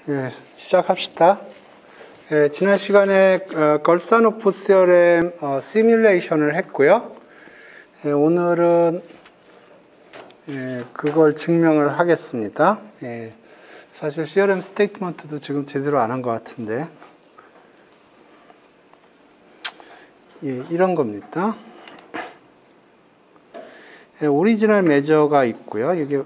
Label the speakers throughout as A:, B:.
A: 예, 시작합시다. 예, 지난 시간에 걸사노프 시어렘 시뮬레이션을 했고요. 예, 오늘은 그걸 증명을 하겠습니다. 예, 사실 시어렘 스테이트먼트도 지금 제대로 안 한 것 같은데, 예, 이런 겁니다. 예, 오리지널 메저가 있고요. 이게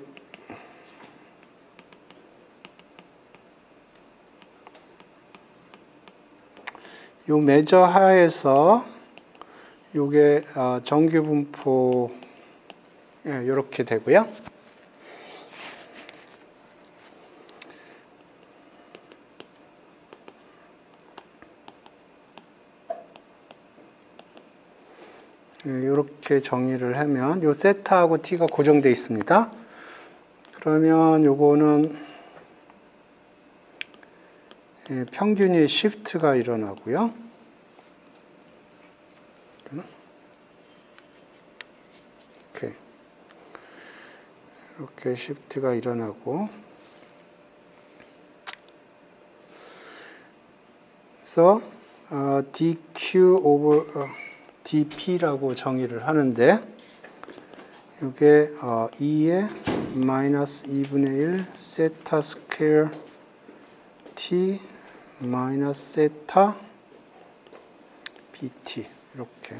A: 요 메저 하에서 요게 정규 분포 이렇게 되고요. 이렇게 정의를 하면 요 세타하고 t가 고정되어 있습니다. 그러면 요거는 평균이 시프트가 일어나고요. 이렇게 시프트가 일어나고, 그래서 dq over dp라고 정의를 하는데, 이게 2의 마이너스 2분의 1 세타 스퀘어 t 마이너스 세타 bt 이렇게.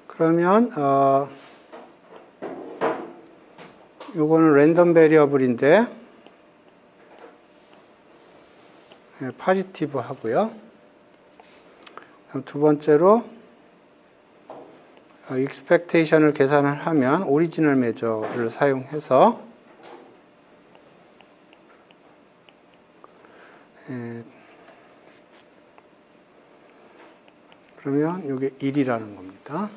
A: 그러면 요거는 랜덤 베리어블인데 포지티브 하고요. 두 번째로 익스펙테이션을 계산을 하면 오리지널 메저를 사용해서 그러면 이게 1이라는 겁니다.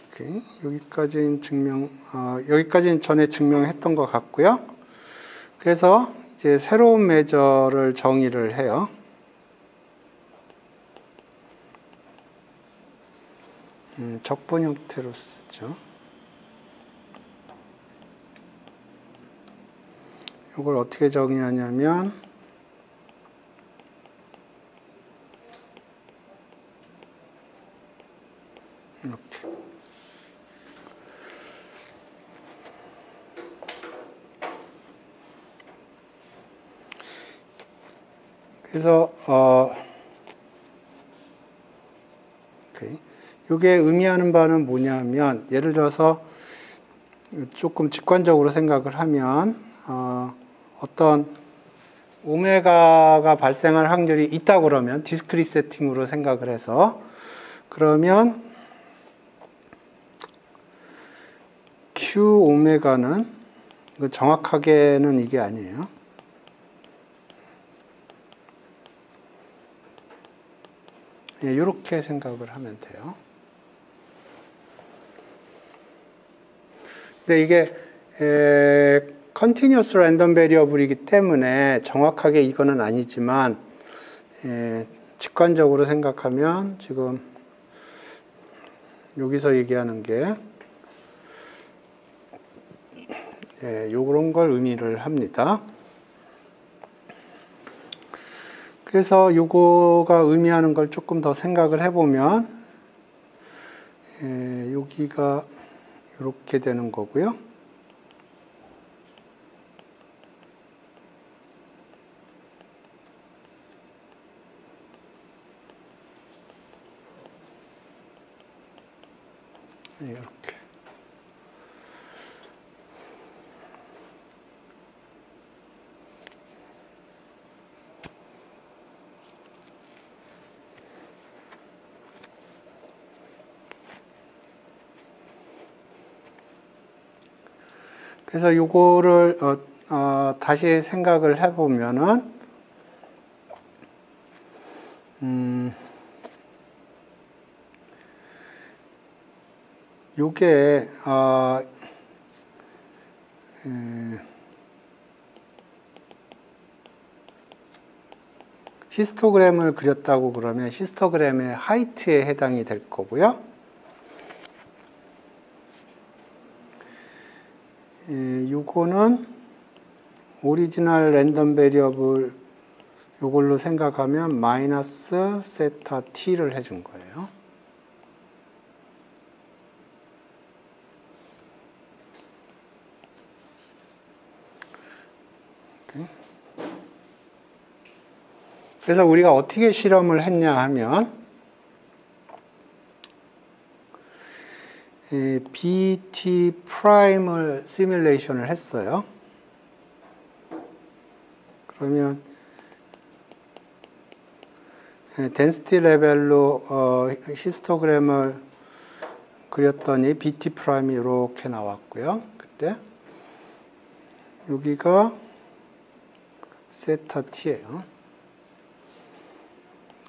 A: 오케이. 여기까지는 여기까지는 전에 증명했던 것 같고요. 그래서 이제 새로운 메저를 정의를 해요. 적분 형태로 쓰죠. 이걸 어떻게 정의하냐면 이렇게. 그래서 이게 의미하는 바는 뭐냐면, 예를 들어서 조금 직관적으로 생각을 하면 어떤 오메가가 발생할 확률이 있다고 그러면 디스크릿 세팅으로 생각을 해서, 그러면 Q 오메가는 정확하게는 이게 아니에요. 이렇게 생각을 하면 돼요. 근데 이게 continuous random variable이기 때문에 정확하게 이거는 아니지만 직관적으로 생각하면 지금 여기서 얘기하는 게 요런 걸 의미를 합니다. 그래서 요거가 의미하는 걸 조금 더 생각을 해보면 여기가 이렇게 되는 거고요. 이렇게. 그래서 요거를 다시 생각을 해보면은 요게 히스토그램을 그렸다고 그러면 히스토그램의 하이트에 해당이 될 거고요. 요거는 오리지널 랜덤 베리어블 요걸로 생각하면 마이너스 세타 t를 해준 거예요. 그래서 우리가 어떻게 실험을 했냐 하면 BT 프라임을 시뮬레이션을 했어요. 그러면 덴시티 레벨로 히스토그램을 그렸더니 BT 프라임이 이렇게 나왔고요. 그때 여기가 세타 t예요.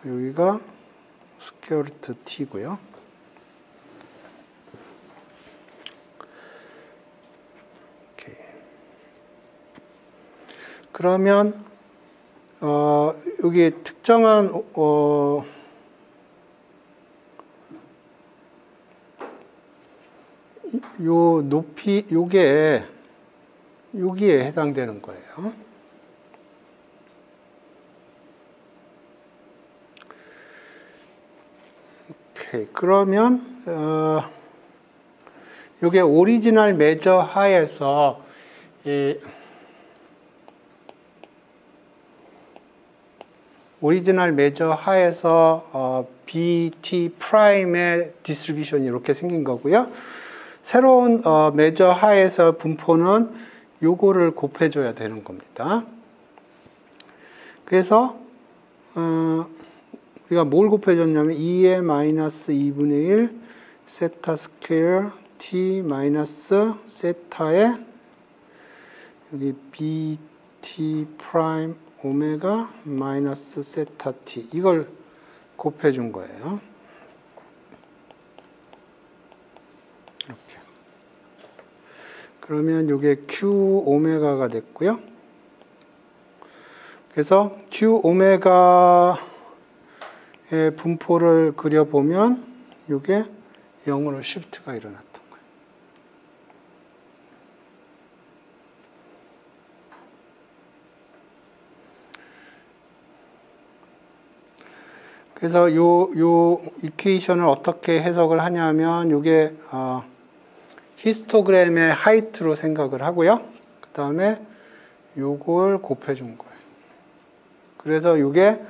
A: 여기가 스퀘어 루트 t고요. 그러면 여기 특정한 요 높이 요게 여기에 해당되는 거예요. 오케이. 그러면 요게 오리지널 메저 하에서 오리지널 메저 하에서 BT 프라임의 디스트리뷰션이 이렇게 생긴 거고요. 새로운 메저 하에서 분포는 요거를 곱해줘야 되는 겁니다. 그래서 우리가 뭘 곱해줬냐면 2의 마이너스 2분의 1 세타 스퀘어 t 마이너스 세타의 여기 BT 프라임 오메가 마이너스 세타 t 이걸 곱해준 거예요. 이렇게. 그러면 이게 q 오메가가 됐고요. 그래서 q 오메가의 분포를 그려보면 이게 0으로 시프트가 일어났던 거예요. 그래서 요 이퀘이션을 어떻게 해석을 하냐면 요게 히스토그램의 하이트로 생각을 하고요. 그 다음에 요걸 곱해준 거예요. 그래서 요게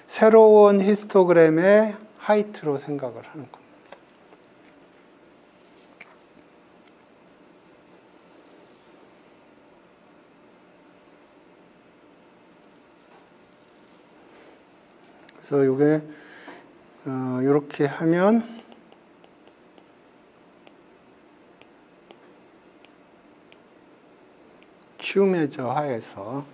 A: 새로운 히스토그램의 하이트로 생각을 하는 겁니다. 그래서 요게 이렇게 하면 Q 메저 하에서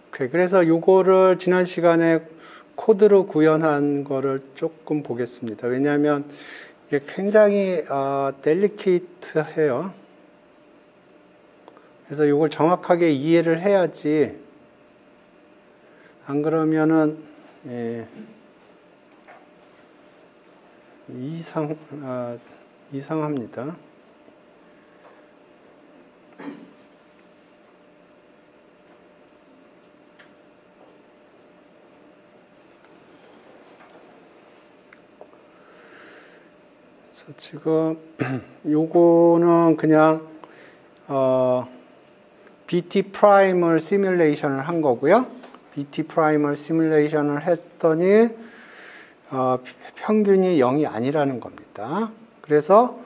A: 오케이, 그래서 요거를 지난 시간에 코드로 구현한 거를 조금 보겠습니다. 왜냐하면 이게 굉장히 델리케이트해요. 그래서 요걸 정확하게 이해를 해야지 안 그러면은 이상합니다. 그래서 지금 요거는 그냥 BT 프라임을 시뮬레이션을 한 거고요. BT 프라임을 시뮬레이션을 했더니 평균이 0이 아니라는 겁니다. 그래서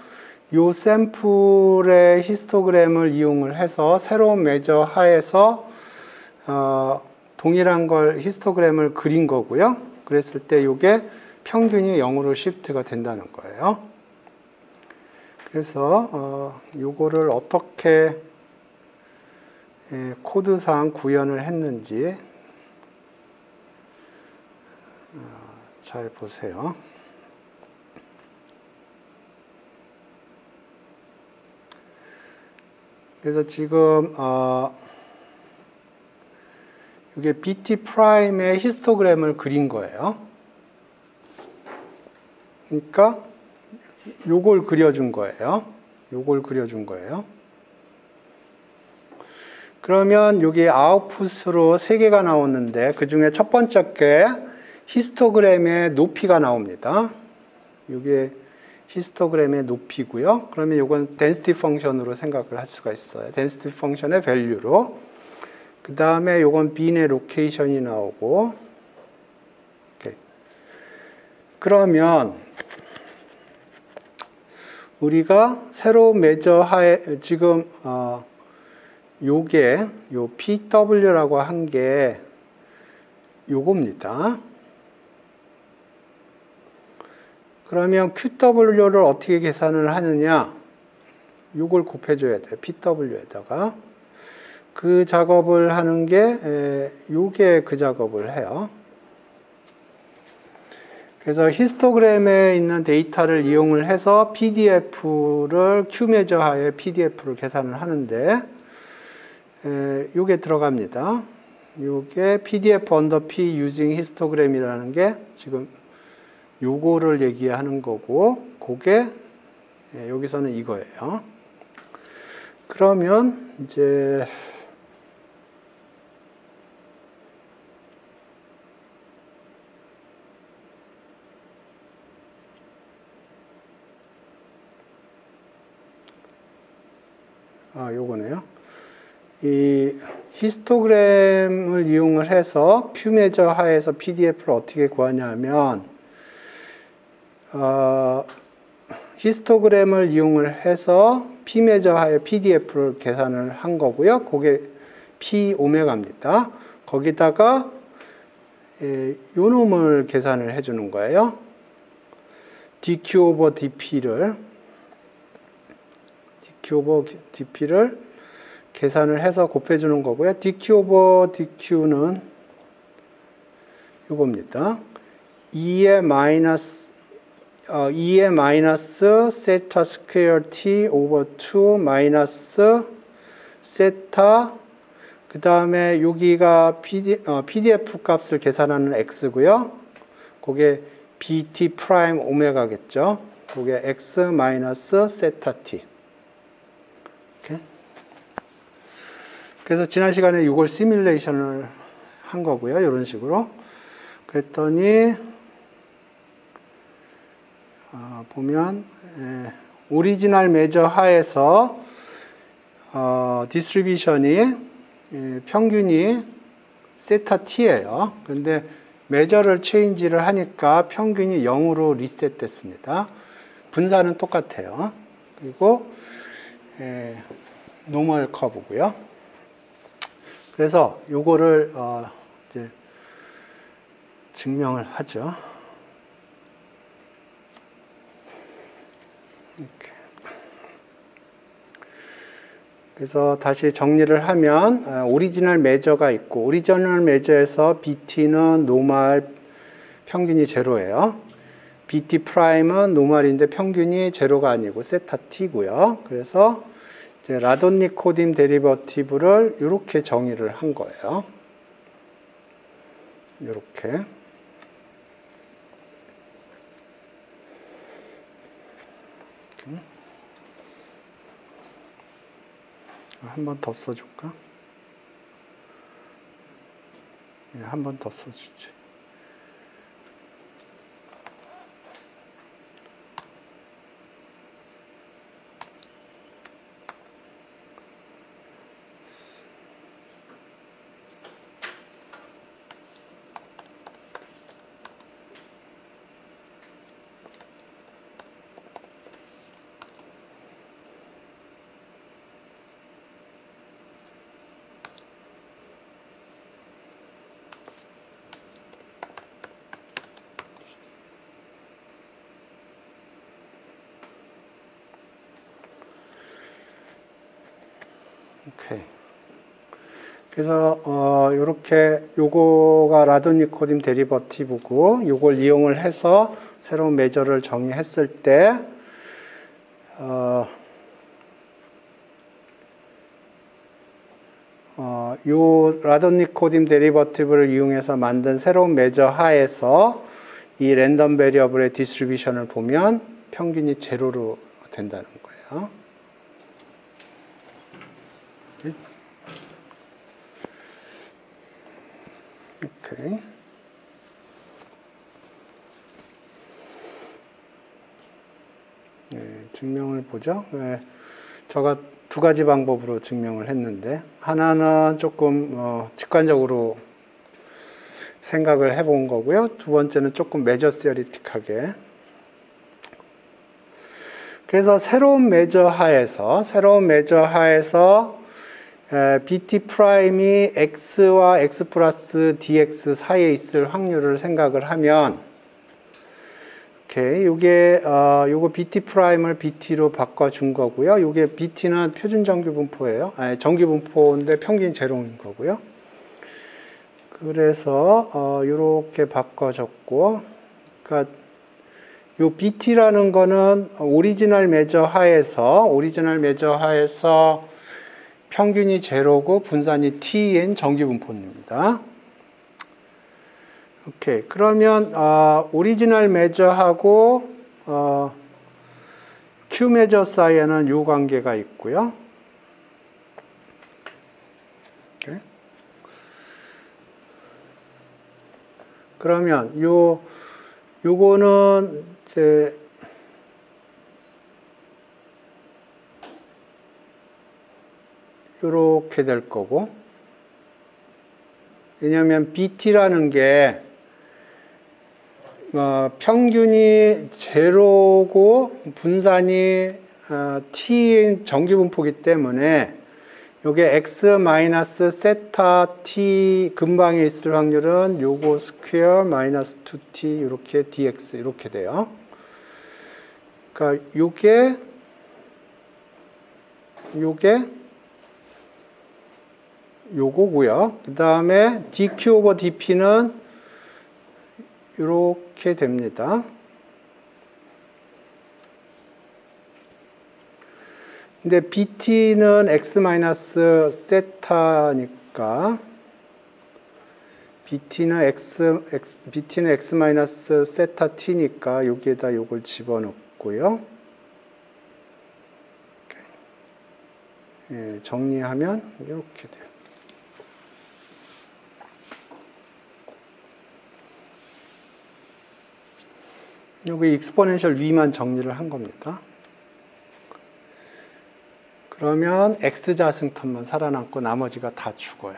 A: 요 샘플의 히스토그램을 이용을 해서 새로운 메저 하에서 동일한 걸 히스토그램을 그린 거고요. 그랬을 때 요게 평균이 0으로 시프트가 된다는 거예요. 그래서 요거를 어떻게 코드상 구현을 했는지 잘 보세요. 그래서 지금 이게 BT 프라임의 히스토그램을 그린 거예요. 그러니까 요걸 그려준 거예요. 요걸 그려준 거예요. 그러면 여기 아웃풋으로 3개가 나오는데 그 중에 첫 번째 게 히스토그램의 높이가 나옵니다. 이게 히스토그램의 높이고요. 그러면 이건 density 펑션으로 생각을 할 수가 있어요. density 펑션의 밸류로. 그 다음에 이건 빈의 로케이션이 나오고. 오케이. 그러면 우리가 새로운 메저 하에 지금 요게 요 PW라고 한 게 요겁니다. 그러면 QW를 어떻게 계산을 하느냐? 요걸 곱해줘야 돼요. PW에다가. 그 작업을 하는 게 요게 그 작업을 해요. 그래서 히스토그램에 있는 데이터를 이용을 해서 PDF를 Q메저하에 PDF를 계산을 하는데 요게 들어갑니다. 요게 PDF under P using histogram이라는 게 지금 요거를 얘기하는 거고, 그게 여기서는 이거예요. 그러면 이제 요거네요. 이 히스토그램을 이용을 해서 큐메저 하에서 PDF를 어떻게 구하냐면 히스토그램을 이용을 해서 P메저 하에 PDF를 계산을 한 거고요. 그게 P 오메가입니다. 거기다가 요 놈을 계산을 해주는 거예요. DQ 오버 DP를 계산을 해서 곱해주는 거고요. DQ 오버 DQ는 이겁니다. 2의 마이너스 세타 스퀘어 T 오버 2 마이너스 세타, 그 다음에 여기가 PDF 값을 계산하는 X고요. 그게 BT 프라임 오메가겠죠. 그게 X 마이너스 세타 T. 그래서 지난 시간에 이걸 시뮬레이션을 한 거고요. 이런 식으로. 그랬더니 보면 오리지널 메저 하에서 디스트리뷰션이 평균이 세타 t예요. 그런데 메저를 체인지를 하니까 평균이 0으로 리셋됐습니다. 분산은 똑같아요. 그리고 노멀 커브고요. 그래서 요거를 이제 증명을 하죠. 이렇게. 그래서 다시 정리를 하면 오리지널 메저가 있고, 오리지널 메저에서 BT는 노멀 평균이 제로예요. BT 프라임은 노멀인데 평균이 제로가 아니고 세타 t고요. 그래서 이제 라돈니코딘 데리버티브를 이렇게 정의를 한 거예요. 이렇게. 한 번 더 써줄까? 한 번 더 써주지. 오케이. 그래서 이렇게 요거가 라돈니코딘 데리버티브고, 요걸 이용을 해서 새로운 메저를 정의했을 때 요 라돈니코딘 데리버티브를 이용해서 만든 새로운 메저 하에서 이 랜덤 베리어블의 디스트리뷰션을 보면 평균이 제로로 된다는 거예요. 오케이. 네, 증명을 보죠. 네, 제가 두 가지 방법으로 증명을 했는데, 하나는 조금 직관적으로 생각을 해본 거고요. 두 번째는 조금 메저 시어리틱하게. 그래서 새로운 메저 하에서 BT 프라임이 x와 x 플러스 dx 사이에 있을 확률을 생각을 하면, 오케이, 요거 BT 프라임을 BT로 바꿔준 거고요. 요게 BT는 표준 정규 분포예요. 아니, 정규 분포인데 평균 제로인 거고요. 그래서 요렇게 바꿔줬고, 그러니까 요 BT라는 거는 오리지널 메저 하에서 평균이 제로고 분산이 T인 정규 분포입니다. 오케이. 그러면 오리지널 메저하고 Q 메저 사이에는 요 관계가 있고요. 오케이. 그러면 요거는 이제 요렇게 될 거고, 왜냐하면 BT라는 게 평균이 제로고 분산이 T인 정규 분포이기 때문에 요게 x 마이너스 세타 t 근방에 있을 확률은 요거 스퀘어 마이너스 2t 이렇게 dx 이렇게 돼요. 그러니까 요거고요. 그 다음에 dq 오버 dp는 이렇게 됩니다. 근데 bt는 x 마이너스 세타니까 bt는 x 마이너스 세타 t니까 여기에다 요걸 집어넣고요. 예, 정리하면 이렇게 돼요. 여기 익스포넨셜 위만 정리를 한 겁니다. 그러면 X자승 텀만 살아남고 나머지가 다 죽어요.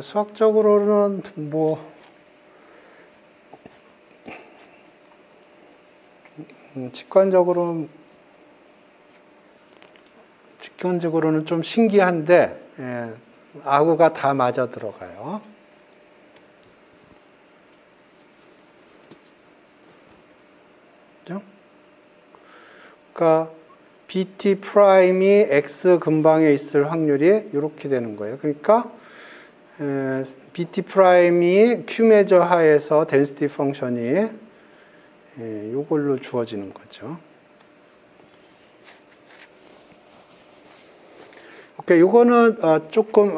A: 수학적으로는 직관적으로는 좀 신기한데, 아구가 다 맞아 들어가요. 그러니까 BT 프라임이 X 근방에 있을 확률이 이렇게 되는 거예요. 그러니까 BT 프라임이 Q 메저 하에서 덴시티 펑션이 이걸로 주어지는 거죠. 오케이, 이거는 조금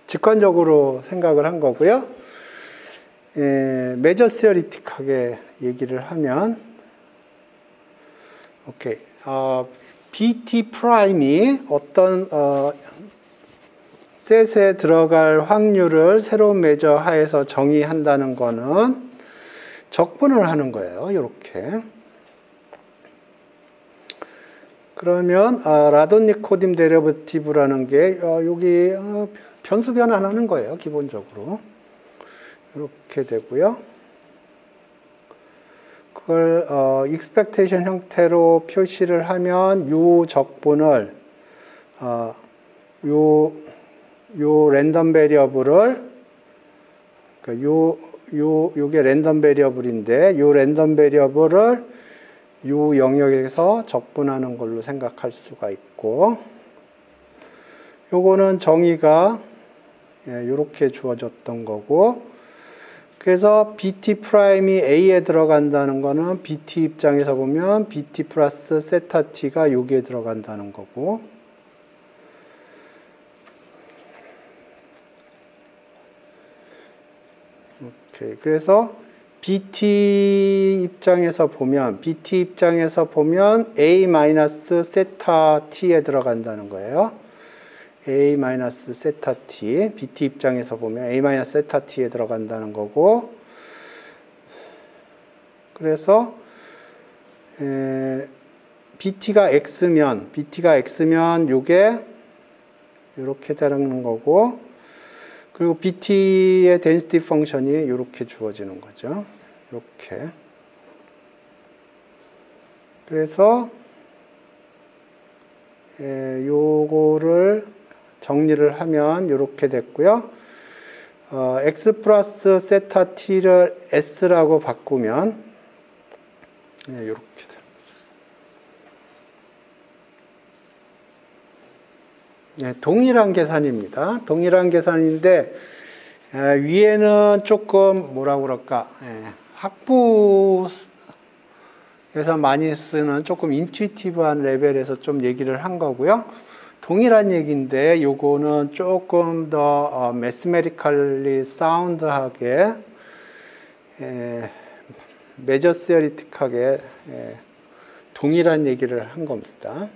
A: 직관적으로 생각을 한 거고요. 메저 시어리틱하게 얘기를 하면, 오케이, BT 프라임이 어떤 셋에 들어갈 확률을 새로운 메저 하에서 정의한다는 거는 적분을 하는 거예요. 이렇게. 그러면 라돈니코딘 데리버티브라는 게 여기 변수 변환하는 거예요. 기본적으로. 이렇게 되고요. 그걸 expectation 형태로 표시를 하면 요 적분을 요 랜덤 베리어블을 요게 랜덤 베리어블인데 요 랜덤 베리어블을 요 영역에서 적분하는 걸로 생각할 수가 있고, 요거는 정의가 이렇게 주어졌던 거고, 그래서 BT 프라임이 A에 들어간다는 거는 BT 입장에서 보면 BT 플러스 세타 T가 여기에 들어간다는 거고, 오케이. 그래서 BT 입장에서 보면 A 마이너스 세타 T에 들어간다는 거예요. A 마이너스 세타 T, BT 입장에서 보면 A 마이너스 세타 T에 들어간다는 거고, 그래서 BT가 X면 요게 이렇게 되는 거고, 그리고 BT의 density 펑션이 이렇게 주어지는 거죠. 이렇게. 그래서 요거를 정리를 하면 이렇게 됐고요. x 플러스 세타 t를 s라고 바꾸면 이렇게 돼요. 동일한 계산입니다. 동일한 계산인데 위에는 조금 뭐라고 그럴까, 학부에서 많이 쓰는 조금 인투이티브한 레벨에서 좀 얘기를 한 거고요. 동일한 얘기인데 요거는 조금 더 매스메리컬리 사운드하게, 메저 시어리틱하게 동일한 얘기를 한 겁니다.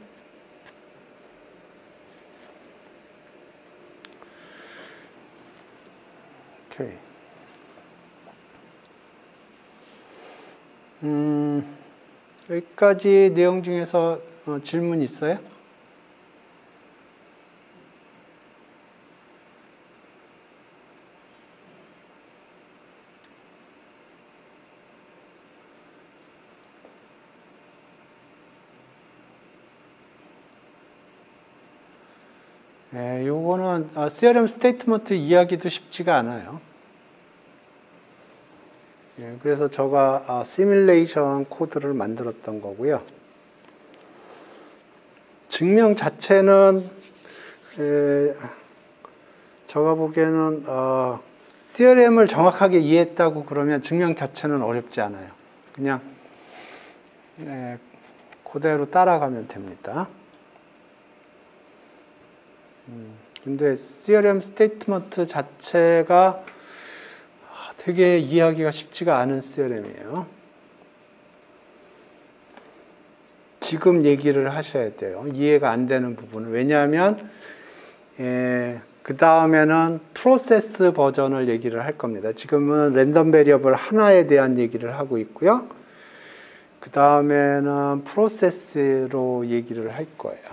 A: 오케이. 여기까지 내용 중에서 질문 있어요? 요거는 CRM 스테이트먼트 이해하기도 쉽지가 않아요. 그래서 제가 시뮬레이션 코드를 만들었던 거고요. 증명 자체는 제가 보기에는 CRM을 정확하게 이해했다고 그러면 증명 자체는 어렵지 않아요. 그냥 그대로 따라가면 됩니다. 근데 CRM 스테이트먼트 자체가 되게 이해하기가 쉽지가 않은 CRM이에요. 지금 얘기를 하셔야 돼요. 이해가 안 되는 부분은. 왜냐하면 그 다음에는 프로세스 버전을 얘기를 할 겁니다. 지금은 랜덤 베리어블 하나에 대한 얘기를 하고 있고요. 그 다음에는 프로세스로 얘기를 할 거예요.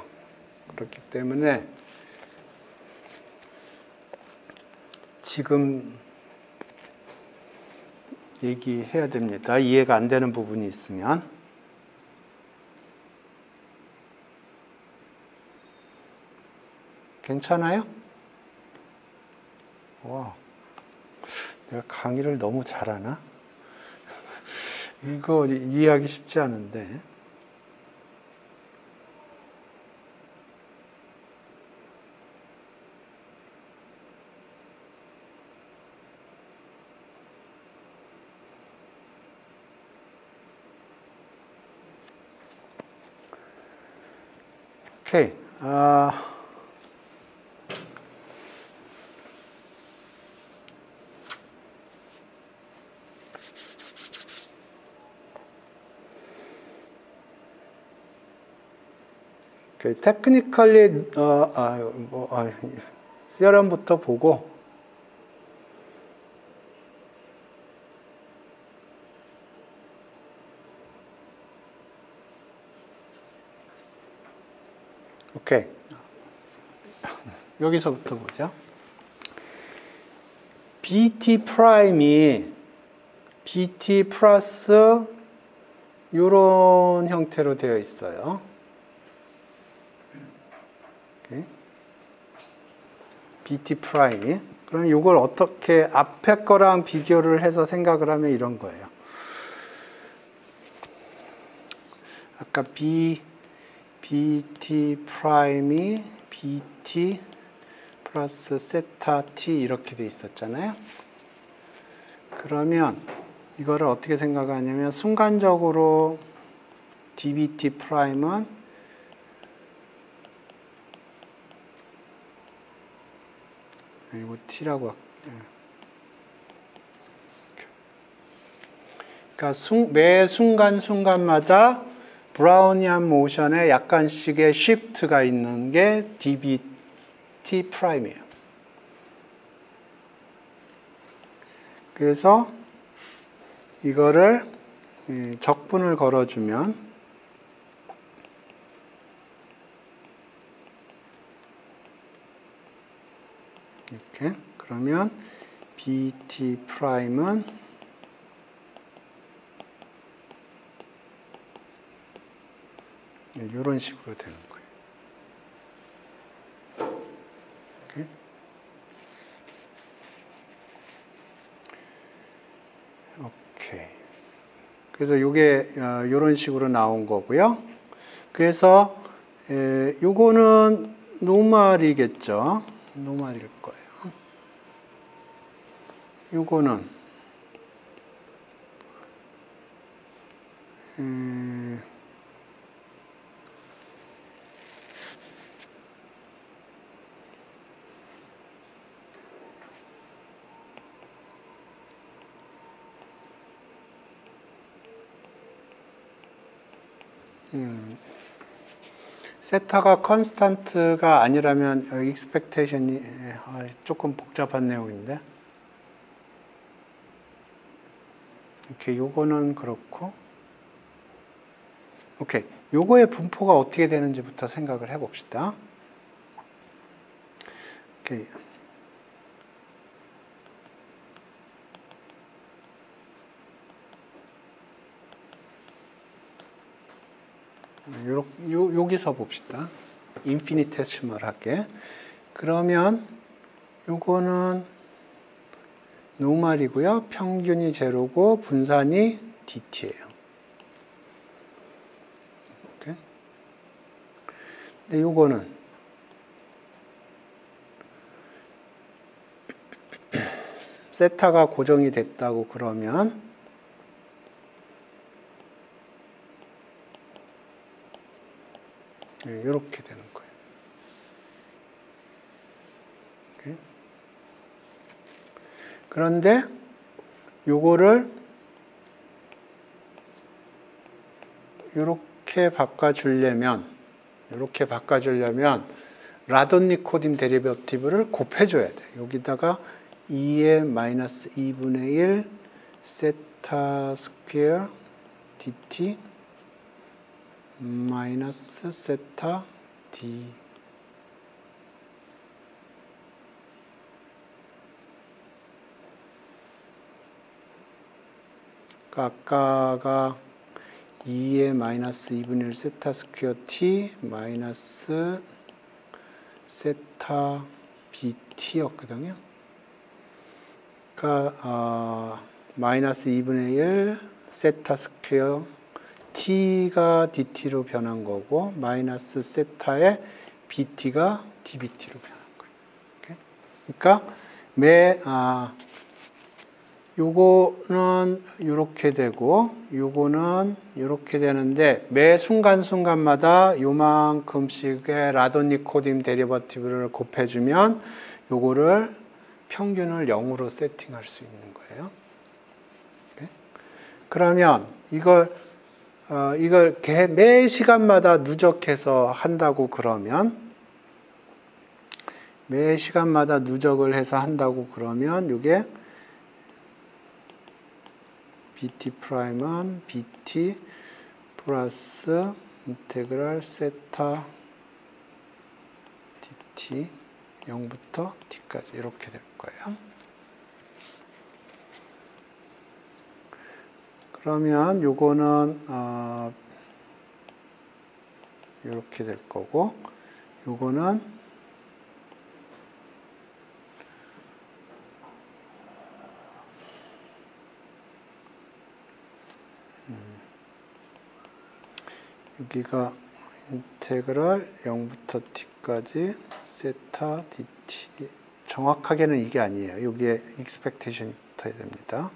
A: 그렇기 때문에 지금 얘기해야 됩니다. 이해가 안 되는 부분이 있으면. 괜찮아요? 와, 내가 강의를 너무 잘하나? 이거 이해하기 쉽지 않은데. 오케이. 테크니컬리 CRM부터 보고 오케이. 여기서부터 보죠. BT 프라임이 BT 플러스 이런 형태로 되어 있어요. 오케이. BT 프라임이. 그럼 이걸 어떻게 앞에 거랑 비교를 해서 생각을 하면 이런 거예요. 아까 BT 프라임이 BT 플러스 세타 T 이렇게 돼 있었잖아요. 그러면 이거를 어떻게 생각하냐면 순간적으로 dbt 프라임은 이거 t라고 그러니까 매 순간순간마다 브라우니안 모션에 약간씩의 쉬프트가 있는 게 dbt 프라임이에요. 그래서 이거를 적분을 걸어주면 이렇게 그러면 bt 프라임은 이런 식으로 되는 거예요. 이렇게. 오케이. 그래서 이게 이런 식으로 나온 거고요. 그래서 요거는 노말이겠죠. 노말일 거예요. 요거는 세타가 컨스탄트가 아니라면 익스펙테이션이 조금 복잡한 내용인데 이렇게 요거는 그렇고 오케이 요거의 분포가 어떻게 되는지부터 생각을 해봅시다. 오케이. 여기서 봅시다. 인피니테시멀하게. 그러면 요거는 노말이고요. 평균이 제로고 분산이 dt예요. 오케이. 근데 요거는 세타가 고정이 됐다고 그러면 이렇게 되는 거예요. 오케이. 그런데 요거를 이렇게 바꿔주려면 라돈니코딘 데리베티브를 곱해줘야 돼. 여기다가 2의 마이너스 2분의 1 세타 스퀘어 dt 마이너스 세타 d 아까가 2의 마이너스 2분의 1 세타 스퀘어 t 마이너스 세타 bt였거든요. 그러니까 마이너스 2분의 1 세타 스퀘어 t가 dt로 변한 거고 마이너스 세타의 bt가 dbt로 변한 거예요. 오케이? 그러니까 요거는 이렇게 되고 요거는 이렇게 되는데 매 순간순간마다 요만큼씩의 라돈니코딘 데리버티브를 곱해주면 요거를 평균을 0으로 세팅할 수 있는 거예요. 오케이? 그러면 이걸 매 시간마다 누적해서 한다고 그러면 매 시간마다 누적을 해서 한다고 그러면 이게 bt 프라임은 bt 플러스 인테그랄 세타 dt 0부터 t까지 이렇게 될 거예요. 그러면 요거는 이렇게 될 거고 요거는 여기가 인테그랄 0부터 t까지 세타 dt 정확하게는 이게 아니에요. 여기에 익스펙테이션이 붙어야 됩니다.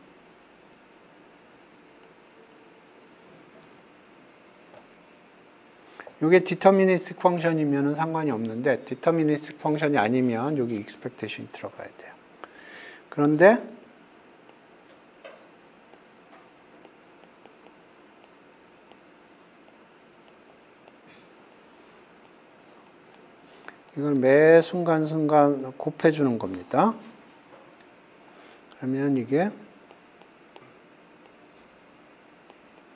A: 이게 디터미니스틱 펑션이면 상관이 없는데 디터미니스틱 펑션이 아니면 여기 expectation이 들어가야 돼요. 그런데 이걸 매 순간순간 곱해주는 겁니다. 그러면 이게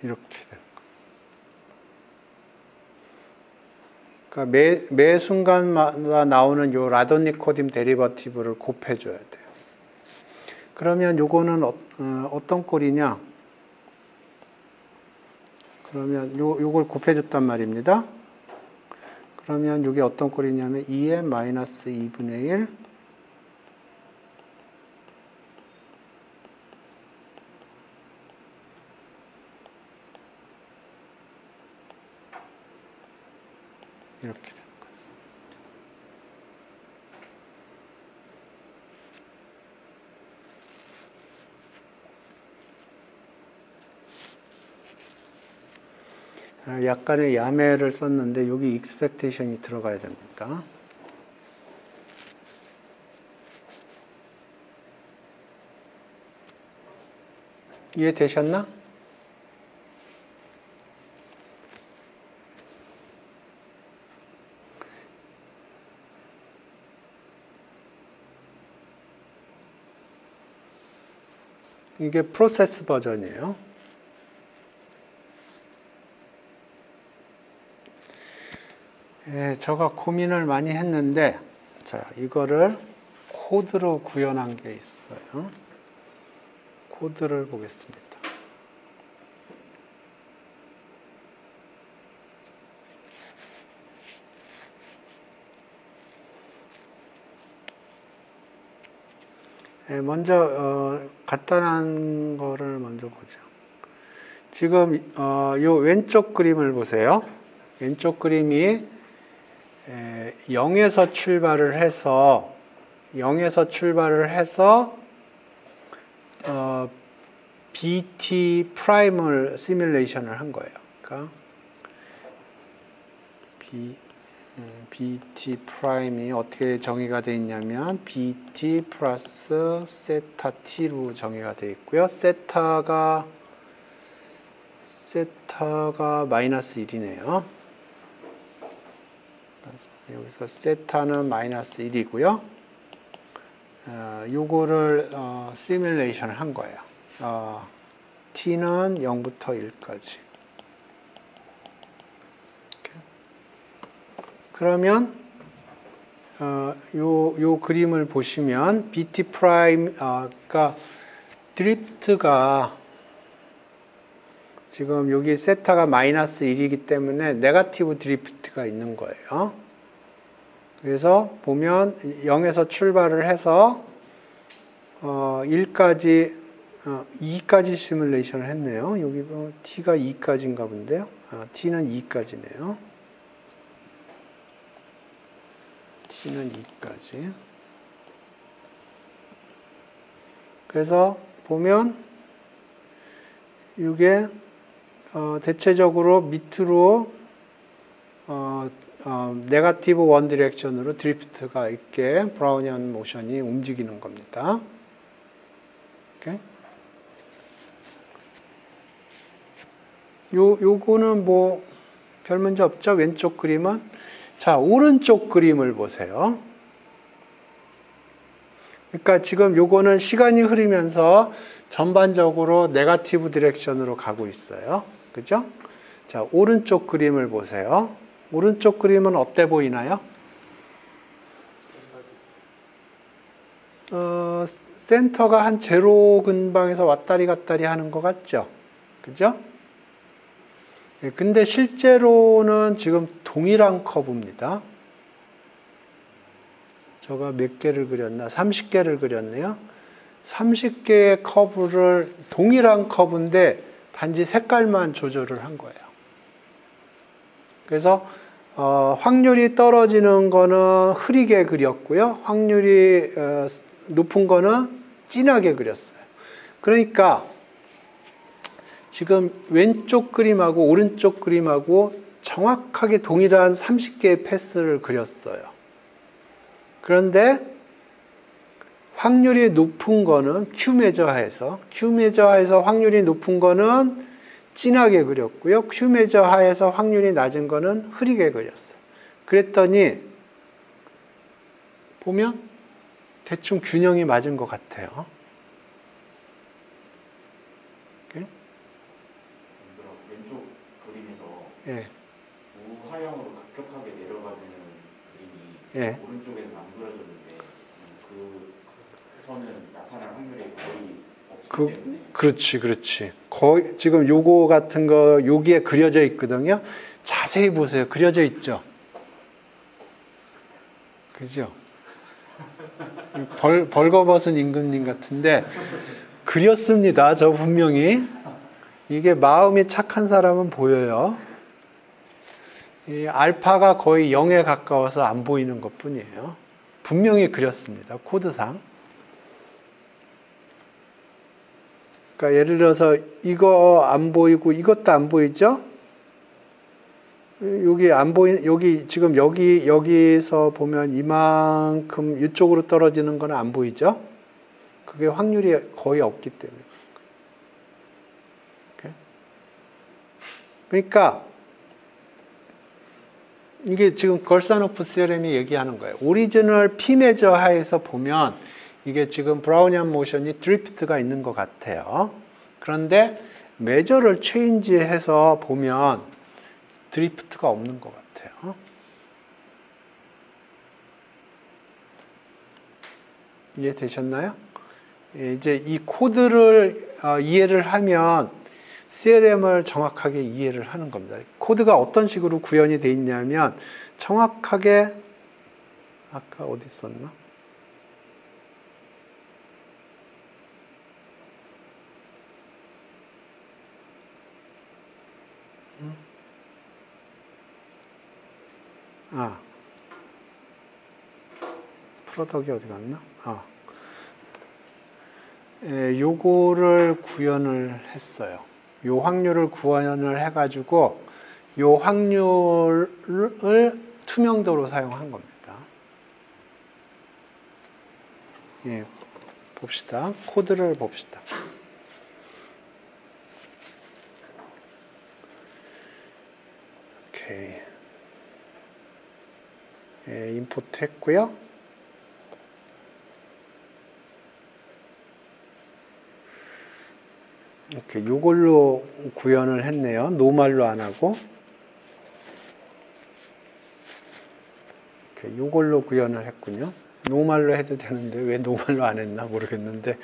A: 이렇게 돼요. 그러니까 매 순간마다 나오는 요 라돈니코딘 데리버티브를 곱해줘야 돼요. 그러면 요거는 어떤 꼴이냐? 그러면 요걸 곱해줬단 말입니다. 그러면 이게 어떤 꼴이냐면 2의 마이너스 2분의 1 이렇게 되는 거예요. 약간의 야매를 썼는데 여기 expectation이 들어가야 됩니다. 이해되셨나? 이게 프로세스 버전이에요. 예, 제가 고민을 많이 했는데, 자, 이거를 코드로 구현한 게 있어요. 코드를 보겠습니다. 예, 먼저 간단한 거를 먼저 보죠. 지금 요 왼쪽 그림을 보세요. 왼쪽 그림이 0에서 출발을 해서 BT 프라임을 시뮬레이션을 한 거예요. 그러니까 BT 프라임이 어떻게 정의가 되어 있냐면 BT 플러스 세타 T로 정의가 되어 있고요. 세타가 마이너스 1이네요. 여기서 세타는 마이너스 1이고요. 요거를 시뮬레이션을 한 거예요. T는 0부터 1까지. 그러면 요 그림을 보시면 BT 프라임, 그러니까 드리프트가 지금 여기 세타가 마이너스 1이기 때문에 네거티브 드리프트가 있는 거예요. 그래서 보면 0에서 출발을 해서 1까지 2까지 시뮬레이션을 했네요. 여기 보면 T가 2까지인가 본데요. T는 2까지네요. T는 2까지. 그래서 보면 이게 대체적으로 밑으로 네거티브 원 디렉션으로 드리프트가 있게 브라우니안 모션이 움직이는 겁니다. 오케이? 요거는 뭐 별 문제 없죠? 왼쪽 그림은. 자, 오른쪽 그림을 보세요. 그러니까 지금 요거는 시간이 흐르면서 전반적으로 네거티브 디렉션으로 가고 있어요. 그죠? 자, 오른쪽 그림을 보세요. 오른쪽 그림은 어때 보이나요? 센터가 한 제로 근방에서 왔다리 갔다리 하는 것 같죠? 그죠? 근데 실제로는 지금 동일한 커브입니다. 제가 몇 개를 그렸나? 30개를 그렸네요. 30개의 커브를 동일한 커브인데 단지 색깔만 조절을 한 거예요. 그래서 확률이 떨어지는 거는 흐리게 그렸고요. 확률이 높은 거는 진하게 그렸어요. 그러니까 지금 왼쪽 그림하고 오른쪽 그림하고 정확하게 동일한 30개의 패스를 그렸어요. 그런데 확률이 높은 거는 Q 매저하에서 확률이 높은 거는 진하게 그렸고요. Q 매저하에서 확률이 낮은 거는 흐리게 그렸어요. 그랬더니 보면 대충 균형이 맞은 것 같아요.
B: 왼쪽 그림에서
A: 예.
B: 우하향으로 급격하게 내려가는 그림이
A: 예.
B: 오른쪽에는 안 그려졌는데 그 선은 나타날 확률이 거의 없기 때문에
A: 그렇지. 거의 지금 요거 같은 거 여기에 그려져 있거든요. 자세히 보세요. 그려져 있죠. 그죠? 벌거벗은 임금님 같은데 그렸습니다. 저 분명히. 이게 마음이 착한 사람은 보여요. 이 알파가 거의 0에 가까워서 안 보이는 것 뿐이에요. 분명히 그렸습니다. 코드상. 그러니까 예를 들어서 이거 안 보이고 이것도 안 보이죠? 여기 안 보이는, 여기서 보면 이만큼 이쪽으로 떨어지는 건 안 보이죠? 그게 확률이 거의 없기 때문에. 그러니까 이게 지금 걸사노프 시어렘이 얘기하는 거예요. 오리지널 P 매저 하에서 보면 이게 지금 브라우니안 모션이 드리프트가 있는 것 같아요. 그런데 매저를 체인지해서 보면 드리프트가 없는 것 같아요. 이해되셨나요? 이제 이 코드를 이해를 하면 CLM을 정확하게 이해를 하는 겁니다. 코드가 어떤 식으로 구현이 되어 있냐면 정확하게 아까 어디 있었나? 프로덕이 어디 갔나? 요거를 구현을 했어요. 요 확률을 구현을 해가지고 요 확률을 투명도로 사용한 겁니다. 예, 봅시다. 코드를 봅시다. 오케이. 예, 임포트 했고요. 이렇게 요걸로 구현을 했네요. 노말로 안 하고. 이렇게 요걸로 구현을 했군요. 노말로 해도 되는데 왜 노말로 안 했나 모르겠는데.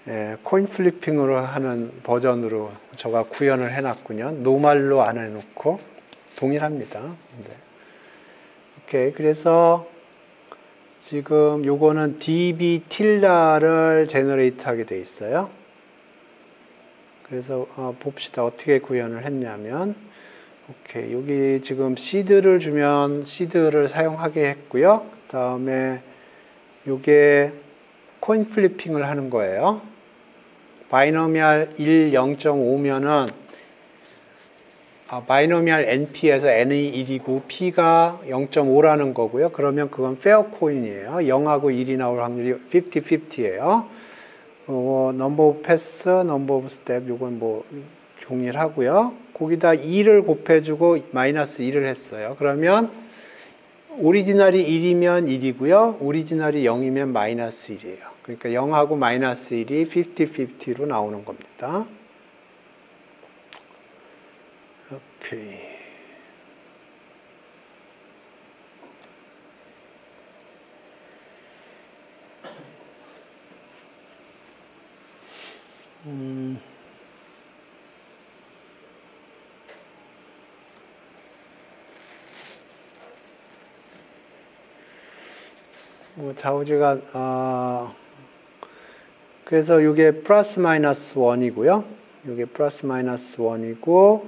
A: 예, 코인 플리핑으로 하는 버전으로 제가 구현을 해놨군요. 노말로 안 해놓고 동일합니다. 네. 오케이, 그래서 지금 요거는 db 틸다를 제너레이트 하게 돼 있어요. 그래서 봅시다. 어떻게 구현을 했냐면 오케이, 여기 지금 시드를 주면 시드를 사용하게 했고요. 그 다음에 요게 코인 플리핑을 하는 거예요. 바이노미얼 1, 0.5면은 바이노미얼 NP에서 N이 1이고 P가 0.5라는 거고요. 그러면 그건 페어 코인이에요. 0하고 1이 나올 확률이 50-50예요. 넘버 오브 패스, 넘버 오브 스텝 요건 뭐 동일하고요. 거기다 2를 곱해주고 마이너스 1을 했어요. 그러면 오리지널이 1이면 1이고요. 오리지널이 0이면 마이너스 1이에요. 그러니까 0하고 마이너스 1이 50-50로 나오는 겁니다. 오케이. 좌우지가 그래서 이게 플러스 마이너스 1이고요. 이게 플러스 마이너스 1이고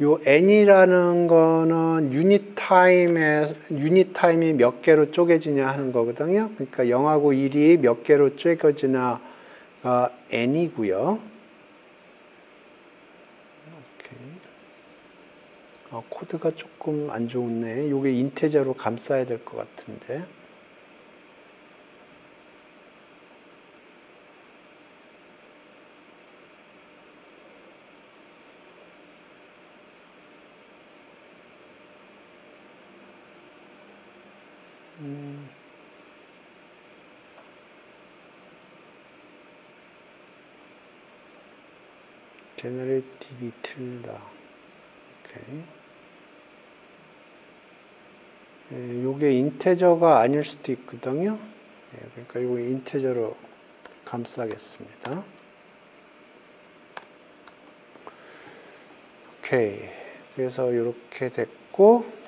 A: 요 n이라는 거는 유닛 타임이 몇 개로 쪼개지냐 하는 거거든요. 그러니까 0하고 1이 몇 개로 쪼개지나가 n이고요. 코드가 조금 안 좋네. 요게 인테저로 감싸야 될 것 같은데. generate db 틀다. 오케이. 요게 인테저가 아닐 수도 있거든요. 그러니까 이거 인테저로 감싸겠습니다. 오케이. 그래서 이렇게 됐고,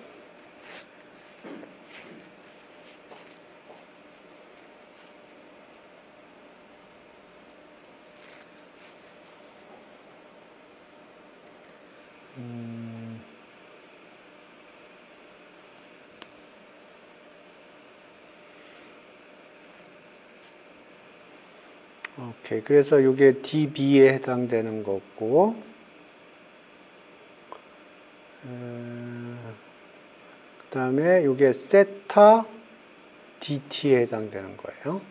A: 오케이. 그래서 이게 db에 해당되는 거고, 그 다음에 이게 세타 dt에 해당되는 거예요.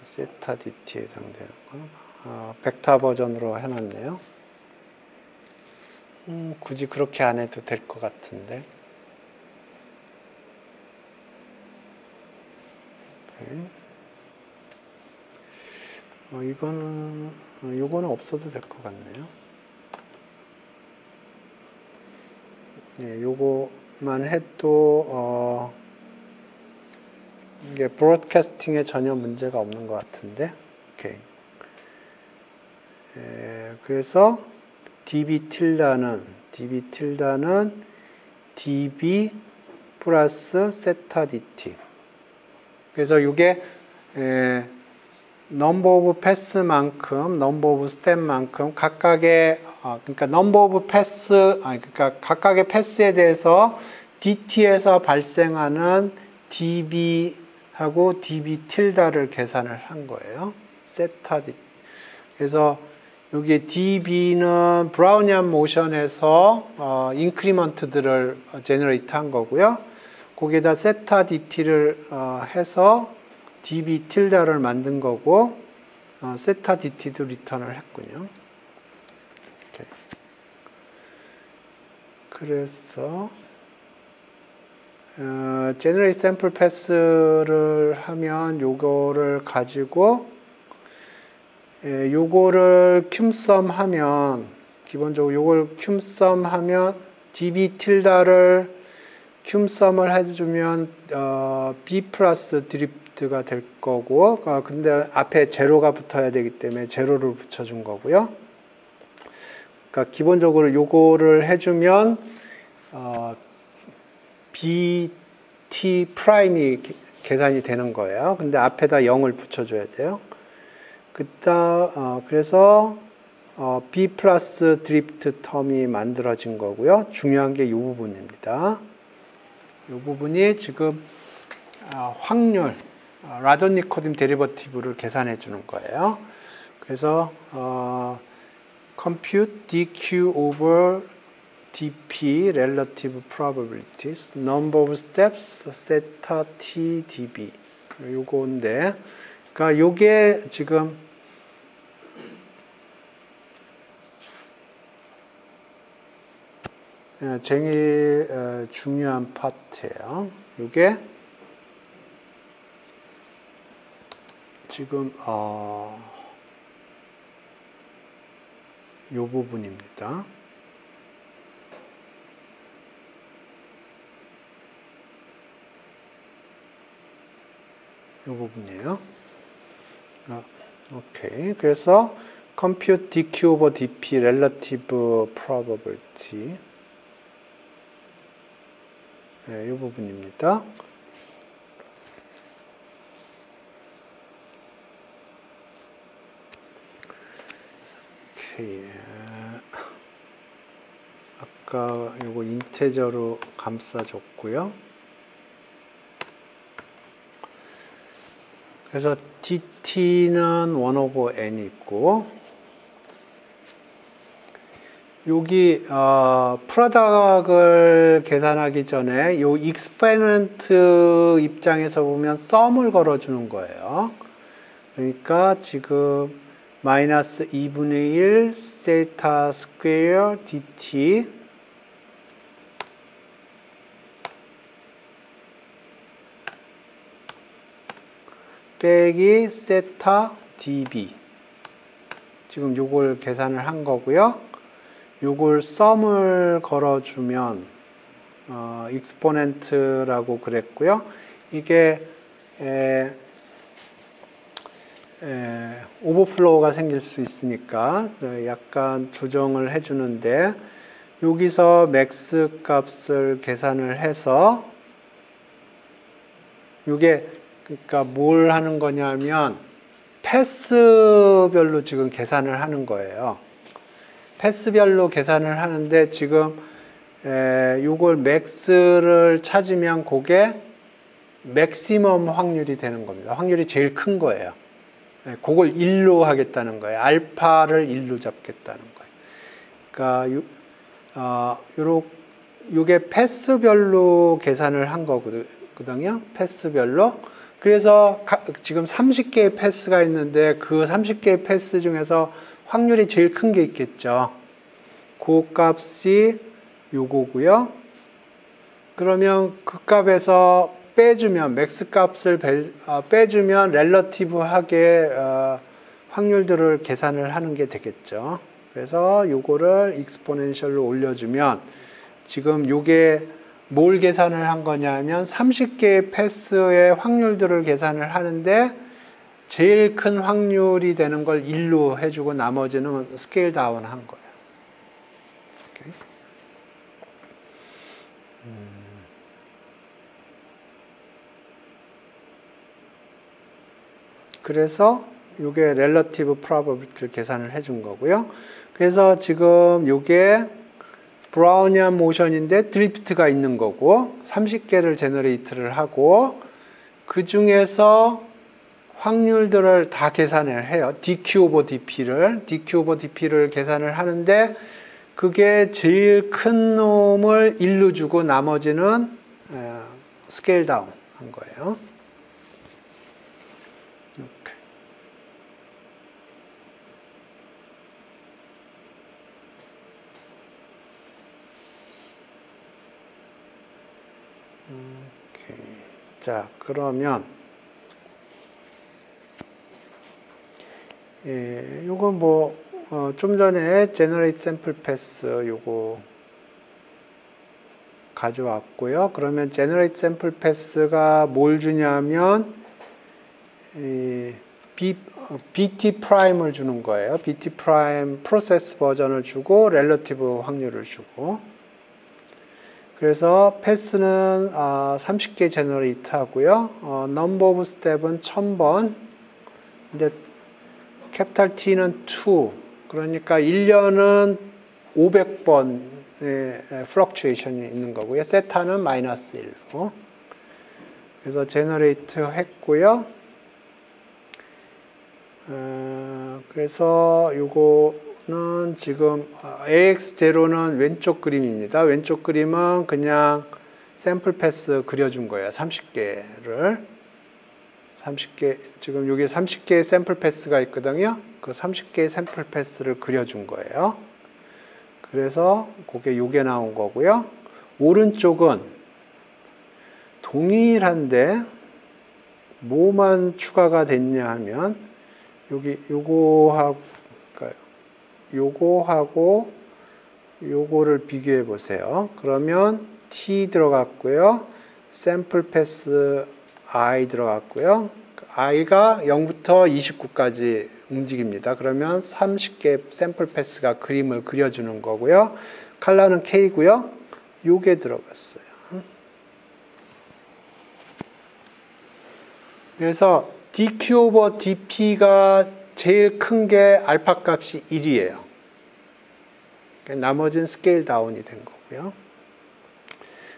A: 세타 dt에 해당되는 거. 벡터 버전으로 해놨네요. 굳이 그렇게 안 해도 될 것 같은데. 요거는 없어도 될 것 같네요. 요거만 해도, 이게 브로드캐스팅에 전혀 문제가 없는 것 같은데. 오케이. 그래서 db 틸다는 db 플러스 세타 dt. 그래서 이게 넘버 오브 패스만큼, 넘버 오브 스텝만큼 각각의 그러니까 넘버 오브 패스, 그러니까 각각의 패스에 대해서 dt에서 발생하는 db하고 db 틸다를 계산을 한 거예요. 세타 dt. 그래서 여기 db는 브라우니안 모션에서 인크리먼트들을 제너레이트 한 거고요. 거기에다 세타 dt를 해서 db 틸다를 만든 거고, 세타 dt도 리턴을 했군요. 오케이. 그래서 generate sample pass를 하면 요거를 가지고 요거를 큐썸 하면, 기본적으로 요걸 큐썸 하면 db 틸다를 큐썸을 해주면 b 플러스 드리프트가 될 거고, 근데 앞에 제로가 붙어야 되기 때문에 제로를 붙여준 거고요. 그러니까 기본적으로 요거를 해주면 bt 프라임이 계산이 되는 거예요. 근데 앞에다 0을 붙여줘야 돼요. 그래서 b 플러스 드리프트 텀이 만들어진 거고요. 중요한 게 이 부분입니다. 이 부분이 지금 확률, 라돈니코딘 데리버티브를 계산해 주는 거예요. 그래서 compute dq over dp relative probabilities, number of steps, theta t db. 요건데, 그러니까 요게 지금 제일 중요한 파트예요. 요게 지금 요 부분입니다. 요 부분이에요. 오케이. 그래서 compute dq over dp relative probability. 네, 이 부분입니다. 오케이. 아까 요거 인테저로 감싸줬고요. 그래서 dt는 1 over n이 있고, 여기 프로덕트를 계산하기 전에 요 익스포넨트 입장에서 보면 썸을 걸어주는 거예요. 그러니까 지금 마이너스 2분의 1 세타 스퀘어 dt 빼기 세타 dB, 지금 요걸 계산을 한 거고요. 요걸 썸을 걸어주면 익스포넨트라고 그랬고요. 이게 오버플로우가 생길 수 있으니까 약간 조정을 해주는데, 여기서 맥스 값을 계산을 해서 이게 그러니까 뭘 하는 거냐면 패스별로 지금 계산을 하는 거예요. 패스별로 계산을 하는데 지금 요걸 맥스를 찾으면 그게 맥시멈 확률이 되는 겁니다. 확률이 제일 큰 거예요. 그걸 1로 하겠다는 거예요. 알파를 1로 잡겠다는 거예요. 그러니까 요게 패스별로 계산을 한 거거든요. 패스별로. 그래서 지금 30개의 패스가 있는데 그 30개의 패스 중에서 확률이 제일 큰 게 있겠죠. 그 값이 요거고요. 그러면 그 값에서 빼주면, 맥스 값을 빼주면 렐러티브하게 확률들을 계산을 하는 게 되겠죠. 그래서 요거를 익스포넨셜로 올려주면, 지금 요게 뭘 계산을 한 거냐면 30개의 패스의 확률들을 계산을 하는데 제일 큰 확률이 되는 걸 1로 해주고 나머지는 스케일 다운 한 거예요. 오케이. 그래서 이게 relative probability를 계산을 해준 거고요. 그래서 지금 이게 브라우니안 모션인데 드리프트가 있는 거고 30개를 제너레이트를 하고 그 중에서 확률들을 다 계산을 해요. dq over dp를 계산을 하는데 그게 제일 큰 놈을 1로 주고 나머지는 스케일 다운 한 거예요. 이렇게. 자, 그러면 요건 뭐 좀 전에 generate sample pass 요거 가져왔고요. 그러면 generate sample pass가 뭘 주냐면 BT 프라임을 주는 거예요. BT 프라임 프로세스 버전을 주고 relative 확률을 주고. 그래서 패스는 30개 제너레이트 하고요. 넘버 오브 스텝은 1000번. 근데 캐피탈 T는 2. 그러니까 1년은 500번의 플럭추에이션이 있는 거고요. 세타는 마이너스 1로. 그래서 제너레이트 했고요. 그래서 요거는 지금 AX0는 왼쪽 그림입니다. 왼쪽 그림은 그냥 샘플 패스 그려준 거예요. 30개를. 30개, 지금 여기 30개의 샘플 패스가 있거든요. 그 30개의 샘플 패스를 그려준 거예요. 그래서 그게 요게 나온 거고요. 오른쪽은 동일한데 뭐만 추가가 됐냐 하면 여기 요거하고 요거를 비교해 보세요. 그러면 T 들어갔고요. 샘플 패스 I 들어갔고요. I가 0부터 29까지 움직입니다. 그러면 30개 샘플 패스가 그림을 그려주는 거고요. 컬러는 K고요. 요게 들어갔어요. 그래서 dq over dp가 제일 큰 게 알파 값이 1이에요. 나머지는 스케일 다운이 된 거고요. 거고요.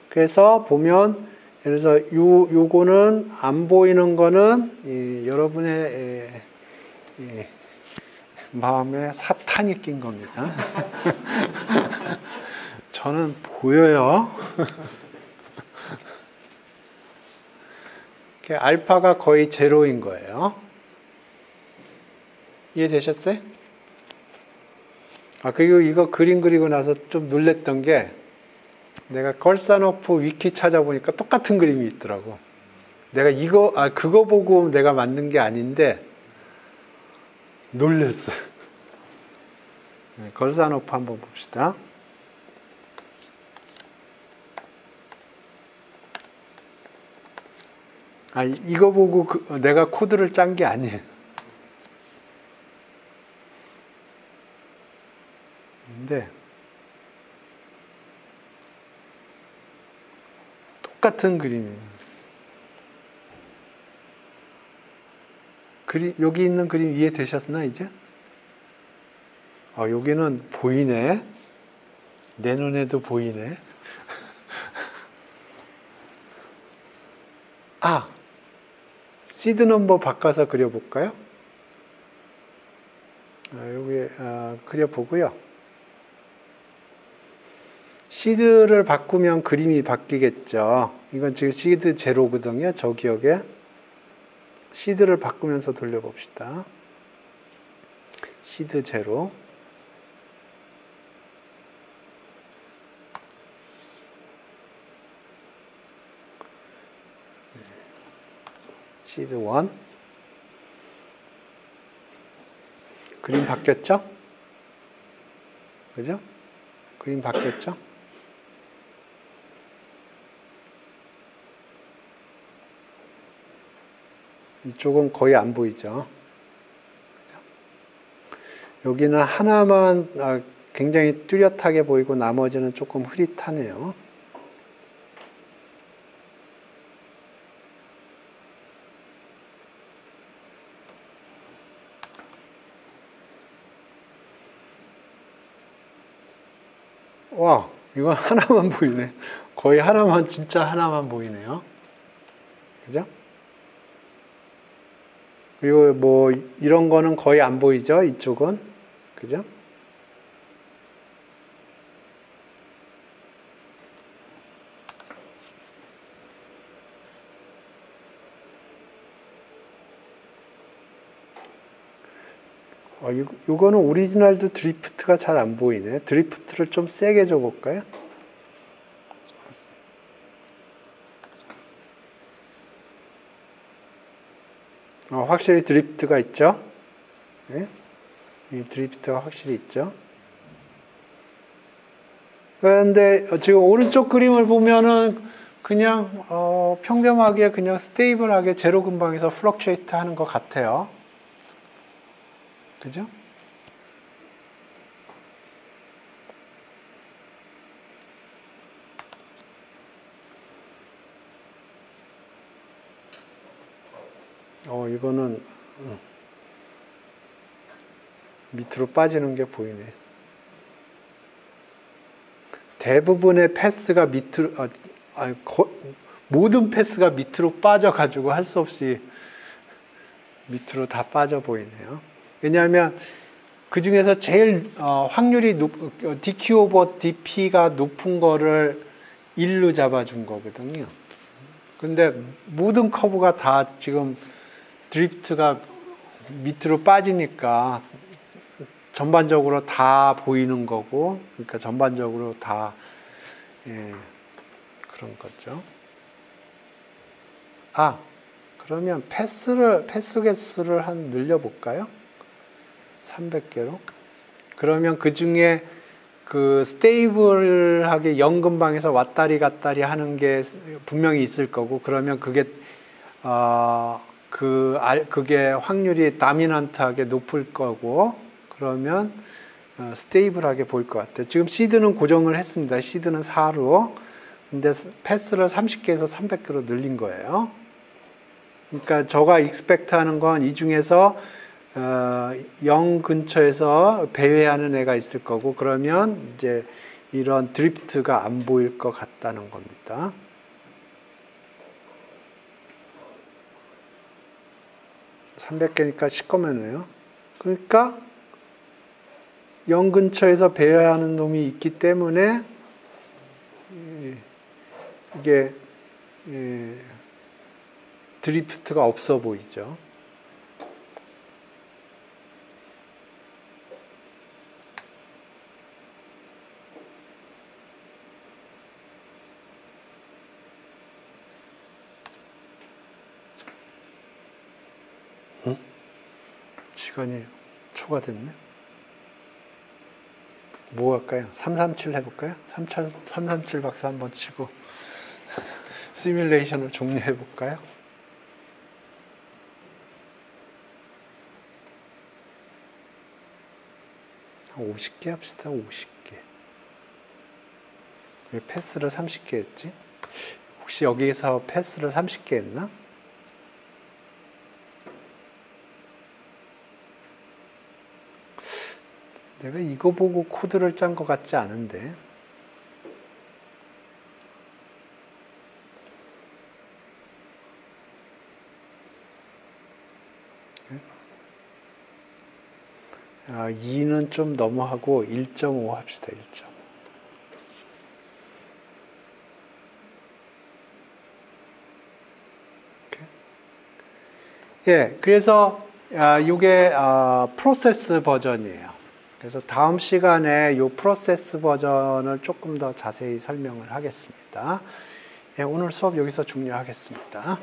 A: 그래서 보면 예를 들어서 요거는 안 보이는 거는 여러분의 마음에 사탄이 낀 겁니다. 저는 보여요. 알파가 거의 제로인 거예요. 이해되셨어요? 그리고 이거 그림 그리고 나서 좀 놀랬던 게 내가 걸사노프 위키 찾아보니까 똑같은 그림이 있더라고. 내가 그거 보고 내가 만든 게 아닌데 놀랬어. 걸사노프 한번 봅시다. 이거 보고 내가 코드를 짠 게 아니에요. 근데 똑같은 그림이에요. 여기 있는 그림 이해되셨나 이제? 여기는 보이네. 내 눈에도 보이네. 시드 넘버 바꿔서 그려볼까요? 여기 그려보고요. 시드를 바꾸면 그림이 바뀌겠죠. 이건 지금 시드 제로거든요. 저 기억에. 시드를 바꾸면서 돌려봅시다. 시드 제로. 시드 1. 그림 바뀌었죠? 그죠? 그림 바뀌었죠? 이쪽은 거의 안 보이죠? 여기는 하나만 굉장히 뚜렷하게 보이고 나머지는 조금 흐릿하네요. 와, 이건 하나만 보이네. 거의 하나만, 진짜 하나만 보이네요. 그죠? 그리고 뭐, 이런 거는 거의 안 보이죠? 이쪽은. 그죠? 이거는 오리지널도 드리프트가 잘 안 보이네. 드리프트를 좀 세게 줘볼까요? 확실히 드리프트가 있죠? 네? 이 드리프트가 확실히 있죠? 그런데 지금 오른쪽 그림을 보면은 그냥 평범하게 그냥 스테이블하게 제로 근방에서 플럭츄에이트 하는 것 같아요. 그죠? 이거는 밑으로 빠지는 게 보이네. 대부분의 패스가 밑으로, 모든 패스가 밑으로 빠져가지고 할 수 없이 밑으로 다 빠져 보이네요. 왜냐하면 그 중에서 제일 확률이 DQ 오버 DP가 높은 거를 1로 잡아준 거거든요. 근데 모든 커브가 다 지금 드리프트가 밑으로 빠지니까 전반적으로 다 보이는 거고, 그러니까 전반적으로 다 그런 거죠. 그러면 패스 개수를 한 늘려볼까요? 300개로. 그러면 그 중에 그 스테이블하게 연근방에서 왔다리 갔다리 하는 게 분명히 있을 거고, 그러면 그게 그게 확률이 다미넌트하게 높을 거고, 그러면 스테이블하게 보일 것 같아요. 지금 시드는 고정을 했습니다. 시드는 4로. 근데 패스를 30개에서 300개로 늘린 거예요. 그러니까 저가 익스펙트 하는 건 이 중에서 0 근처에서 배회하는 애가 있을 거고, 그러면 이제 이런 드리프트가 안 보일 것 같다는 겁니다. (300개니까) 시꺼매네요. 그러니까 0 근처에서 배회하는 놈이 있기 때문에 이게 드리프트가 없어 보이죠. 시간이 초과됐네. 뭐 할까요? 337 해볼까요? 337 박수 한번 치고 시뮬레이션을 종료해볼까요? 한 50개 합시다. 50개. 왜 패스를 30개 했지? 혹시 여기서 패스를 30개 했나? 내가 이거 보고 코드를 짠 것 같지 않은데. 아, 2는 좀 너무하고 1.5 합시다. 1.5. 예, 그래서 이게 프로세스 버전이에요. 그래서 다음 시간에 이 프로세스 버전을 조금 더 자세히 설명을 하겠습니다. 예, 오늘 수업 여기서 종료하겠습니다.